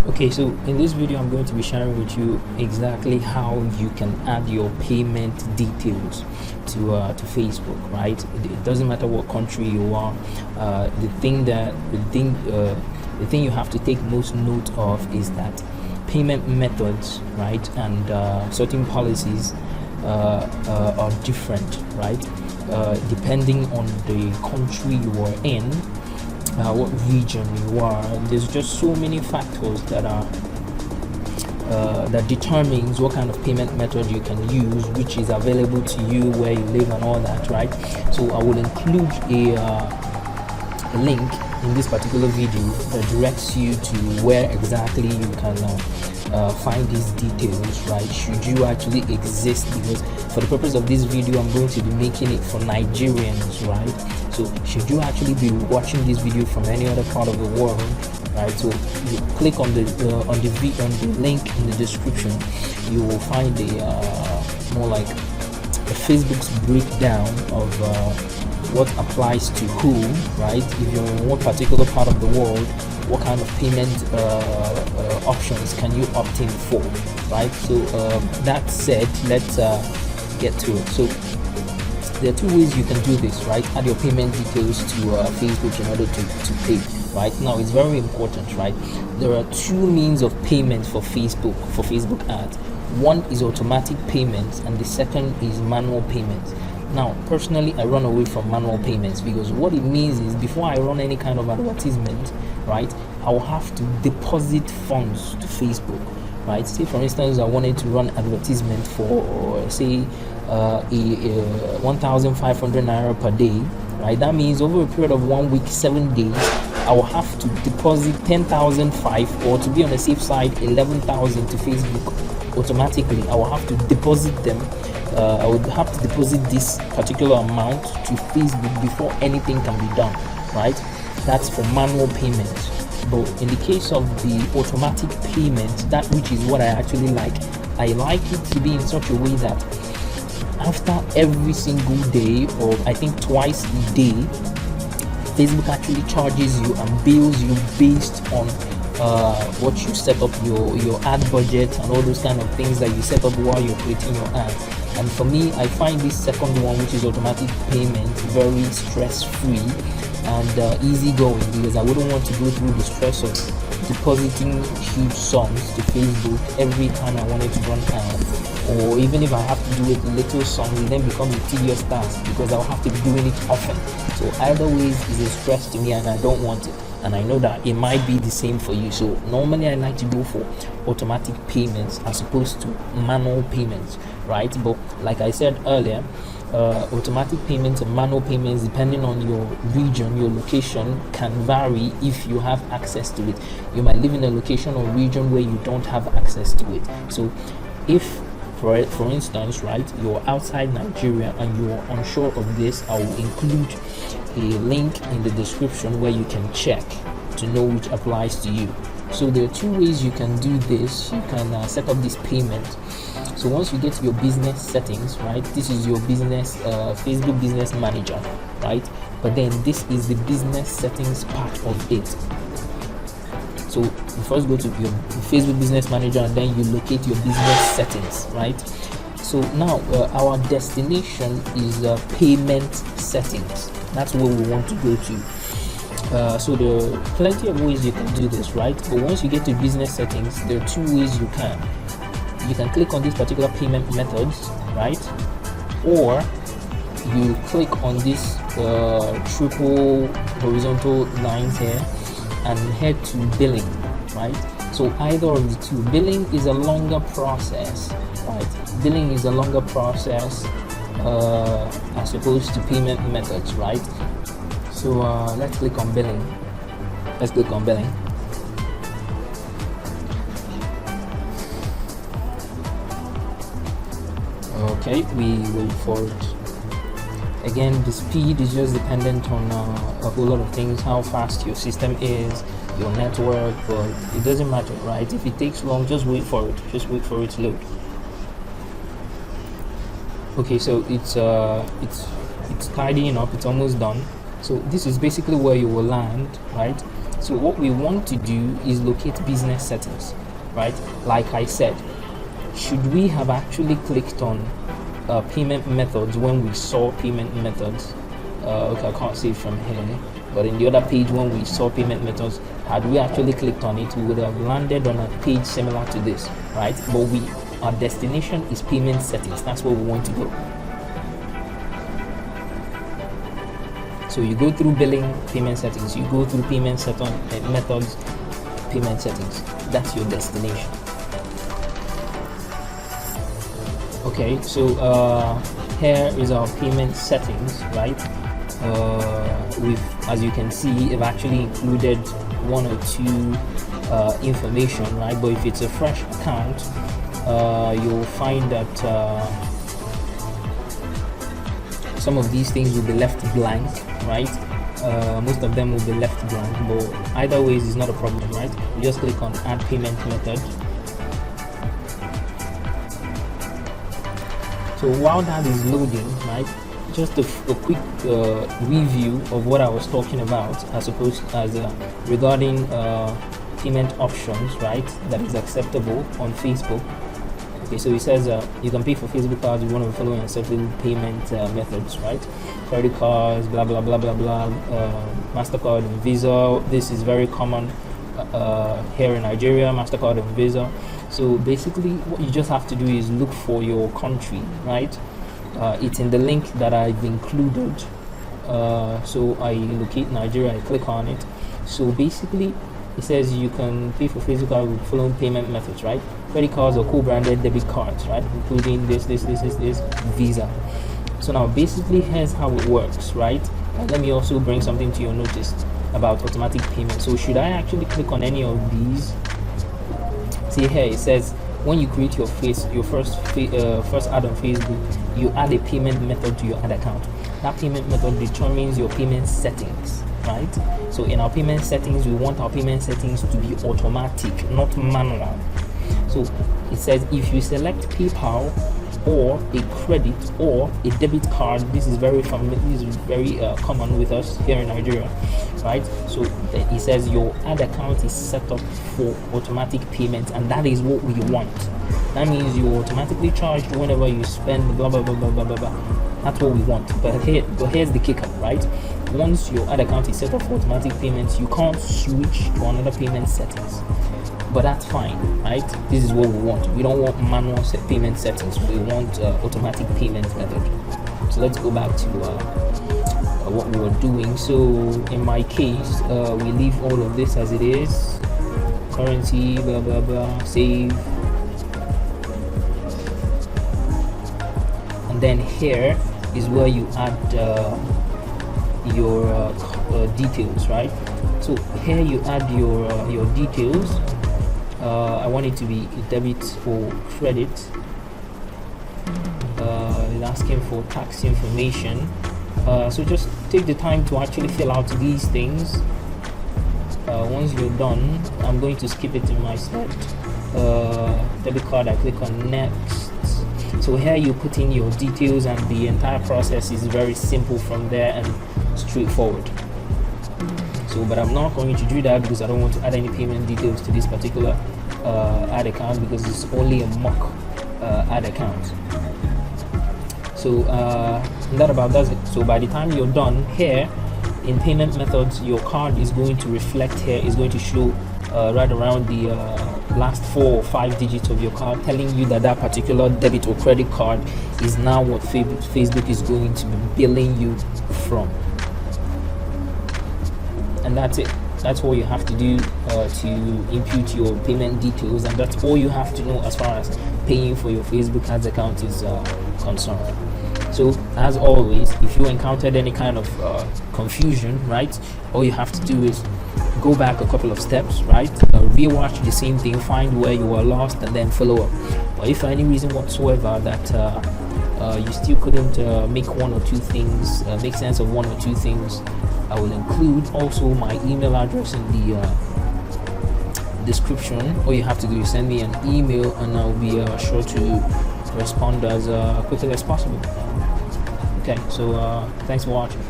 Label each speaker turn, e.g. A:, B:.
A: Okay, so in this video I'm going to be sharing with you exactly how you can add your payment details to Facebook, right? It doesn't matter what country you are. The thing you have to take most note of is that payment methods, right, and certain policies are different, right? Depending on the country you are in, what region you are. There's just so many factors that determines what kind of payment method you can use, which is available to you where you live and all that, right? So I will include a link in this particular video that directs you to where exactly you can find these details, right? Should you actually exist, because for the purpose of this video I'm going to be making it for Nigerians, right? So should you actually be watching this video from any other part of the world, right? So you click on the link in the description. You will find a more like a Facebook's breakdown of what applies to who, right? If you're in one particular part of the world, what kind of payment options can you opt in for, right? So that said, let's get to it. So there are two ways you can do this, right? Add your payment details to Facebook in order to pay, right? Now it's very important, right? There are two means of payment for Facebook ads. One is automatic payments and the second is manual payments. Now personally I run away from manual payments, because what it means is before I run any kind of advertisement, right, I will have to deposit funds to Facebook, right? Say for instance I wanted to run advertisement for say 1,500 naira per day, right? That means over a period of 1 week, 7 days, I will have to deposit 10,005, or to be on the safe side 11,000 to Facebook automatically. I will have to deposit them. I would have to deposit this particular amount to Facebook before anything can be done, right? That's for manual payment. But in the case of the automatic payment, that which is what I actually like, I like it to be in such a way that after every single day, or I think twice a day, Facebook actually charges you and bills you based on what you set up, your ad budget and all those kind of things that you set up while you're creating your ads. And for me, I find this second one, which is automatic payment, very stress-free and easy-going, because I wouldn't want to go through the stress of depositing huge sums to Facebook every time I wanted to run ads, or even if I have to do it little sums, it then becomes a tedious task because I'll have to be doing it often. So either ways is a stress to me and I don't want it, and I know that it might be the same for you. So normally I like to go for automatic payments as opposed to manual payments, right? But like I said earlier, automatic payments and manual payments, depending on your region, your location, can vary if you have access to it. You might live in a location or region where you don't have access to it. So if for instance, right, you're outside Nigeria and you're unsure of this, I will include a link in the description where you can check to know which applies to you. So there are two ways you can do this. You can set up this payment. So once you get to your business settings, right, this is your business Facebook business manager, right? But then this is the business settings part of it. So you first go to your Facebook business manager and then you locate your business settings, right? So now our destination is payment settings. That's where we want to go to. So there are plenty of ways you can do this, right? But once you get to business settings, there are two ways you can. You can click on these particular payment methods, right? Or you click on this triple horizontal lines here and head to billing, right? So either of the two. Billing is a longer process, right? Billing is a longer process as opposed to payment methods, right? So let's click on billing. Let's click on billing. Okay, we wait for it. Again, the speed is just dependent on a whole lot of things, how fast your system is, your network, but it doesn't matter, right? If it takes long, just wait for it. Just wait for it to load. Okay, so it's tidying up. It's almost done. So this is basically where you will land, right? So what we want to do is locate business settings, right? Like I said, should we have actually clicked on payment methods when we saw payment methods? Okay, I can't see it from here, but in the other page when we saw payment methods, had we actually clicked on it, we would have landed on a page similar to this, right? But our destination is payment settings. That's where we want to go. So you go through billing, payment settings. You go through payment methods, payment settings. That's your destination. Okay, so here is our payment settings, right? As you can see, I've actually included one or two information, right? But if it's a fresh account, you'll find that some of these things will be left blank, right? Most of them will be left blank, but either ways is not a problem, right? You just click on add payment method. So while that is loading, right, just a quick review of what I was talking about regarding payment options, right, that is acceptable on Facebook. Okay, so it says you can pay for Facebook cards with one of the following acceptable payment methods, right? Credit cards, blah blah blah blah blah, MasterCard and Visa. This is very common here in Nigeria, MasterCard and Visa. So basically, what you just have to do is look for your country, right? It's in the link that I've included. So I locate Nigeria, I click on it. So basically, it says you can pay for Facebook cards with following payment methods, right? Credit cards or co-branded debit cards, right? Including this, Visa. So now basically here's how it works, right? And let me also bring something to your notice about automatic payment. So should I actually click on any of these? See here, it says when you create your first ad on Facebook, you add a payment method to your ad account. That payment method determines your payment settings, right? So in our payment settings, we want our payment settings to be automatic, not manual. So it says if you select PayPal or a credit or a debit card, this is very common with us here in Nigeria, right? So it says your ad account is set up for automatic payments, and that is what we want. That means you're automatically charged whenever you spend blah blah blah blah blah blah. That's what we want. But here's the kicker, right? Once your ad account is set up for automatic payments, you can't switch to another payment settings. But that's fine, right? This is what we want. We don't want manual payment settings. We want automatic payment method. So let's go back to what we were doing. So in my case, we leave all of this as it is. Currency, blah blah blah, save. And then here is where you add your details, right? So here you add your details. I want it to be debit or credit. It's asking for tax information. So just take the time to actually fill out these things. Once you're done, I'm going to skip it in my step. Debit card, I click on next. So here you put in your details, and the entire process is very simple from there and straightforward. So, but I'm not going to do that because I don't want to add any payment details to this particular ad account, because it's only a mock ad account. So that about does it. So by the time you're done here in payment methods, your card is going to reflect here, is going to show right around the last 4 or 5 digits of your card, telling you that that particular debit or credit card is now what Facebook is going to be billing you from. And that's it. That's all you have to do to input your payment details, and that's all you have to know as far as paying for your Facebook ads account is concerned. So as always, if you encountered any kind of confusion, right, all you have to do is go back a couple of steps, right, rewatch the same thing, find where you were lost, and then follow up. Or if for any reason whatsoever that you still couldn't make one or two things, make sense of one or two things, I will include also my email address in the description. All you have to do is send me an email, and I'll be sure to respond as quickly as possible. Okay, so thanks for watching.